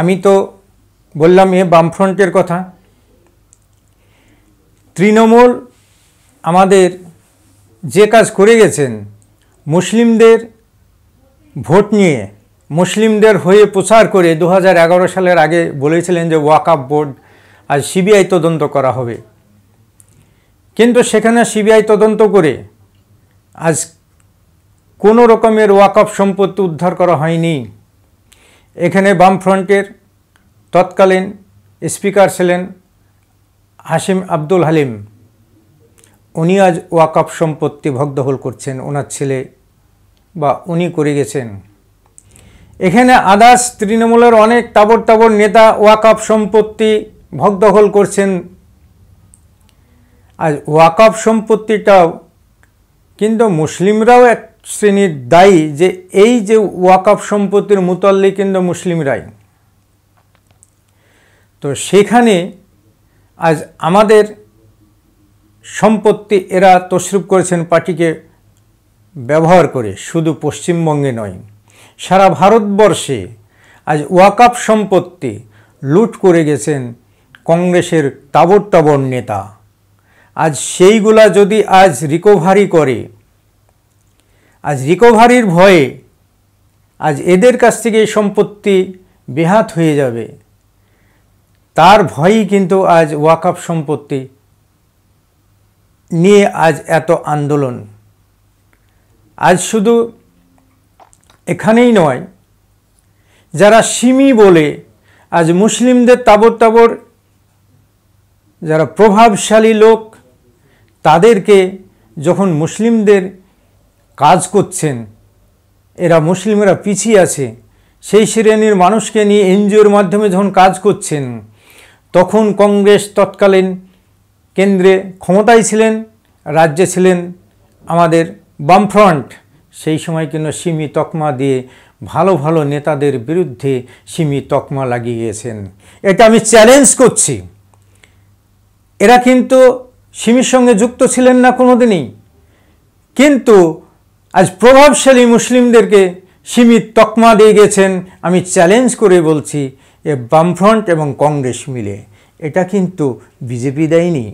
আমি তো বললাম বামফ্রন্টের কথা। তৃণমূল আমাদের যে কাজ করে গেছেন, মুসলিমদের ভোট নিয়ে মুসলিমদের হয়ে প্রচার করে 2011 সালের আগে বলেছিলেন যে ওয়াকফ বোর্ড আজ সিবিআই তদন্ত করা হবে, কিন্তু সেখানে সিবিআই তদন্ত করে আজ কোনো রকমের ওয়াকফ সম্পত্তি উদ্ধার করা হয়নি। এখানে বামফ্রন্টের তৎকালীন স্পিকার ছিলেন হাশিম আব্দুল হালিম, উনি আজ ওয়াকফ সম্পত্তি ভগদখল করছেন, ওনার ছেলে বা উনি করে গেছেন। এখানে আদার্স তৃণমূলের অনেক তাবড় নেতা ওয়াকফ সম্পত্তি ভগদখল করছেন। আজ ওয়াকফ সম্পত্তিটাও কিন্তু মুসলিমরাও এক শ্রেণীর দায়ী, যে এই যে ওয়াকফ সম্পত্তির মুতাল্লি কিন্তু মুসলিমরাই। তো সেখানে আজ আমাদের সম্পত্তি এরা তসরুপ করেছেন পার্টিকে ব্যবহার করে, শুধু পশ্চিমবঙ্গে নয় সারা ভারতবর্ষে আজ ওয়াকফ সম্পত্তি লুট করে গেছেন কংগ্রেসের তাবড় নেতা। আজ সেইগুলা যদি আজ রিকভারি করে, আজ রিকভারির ভয়ে আজ এদের কাছ থেকে এই সম্পত্তি বেহাত হয়ে যাবে, তার ভয়ই কিন্তু আজ ওয়াকফ সম্পত্তি নিয়ে আজ এত আন্দোলন। আজ শুধু এখানেই নয়, যারা সিমি বলে আজ মুসলিমদের তাবড় যারা প্রভাবশালী লোক, তাদেরকে যখন মুসলিমদের কাজ করছেন, এরা মুসলিমরা পিছিয়ে আছে, সেই শ্রেণীর মানুষকে নিয়ে এনজিওর মাধ্যমে যখন কাজ করছেন, তখন কংগ্রেস তৎকালীন কেন্দ্রে ক্ষমতায় ছিলেন, রাজ্যে ছিলেন আমাদের বামফ্রন্ট। সেই সময় কিন্তু সিমি তকমা দিয়ে ভালো নেতাদের বিরুদ্ধে সিমি তকমা লাগিয়ে গিয়েছেন। এটা আমি চ্যালেঞ্জ করছি। এরা কিন্তু সিমির সঙ্গে যুক্ত ছিলেন না কোনোদিনই, কিন্তু আজ প্রভাবশালী মুসলিমদেরকে সিমি তকমা দিয়ে গেছেন। আমি চ্যালেঞ্জ করে বলছি, এ বামফ্রন্ট এবং কংগ্রেস মিলে, এটা কিন্তু বিজেপি দেয়নি।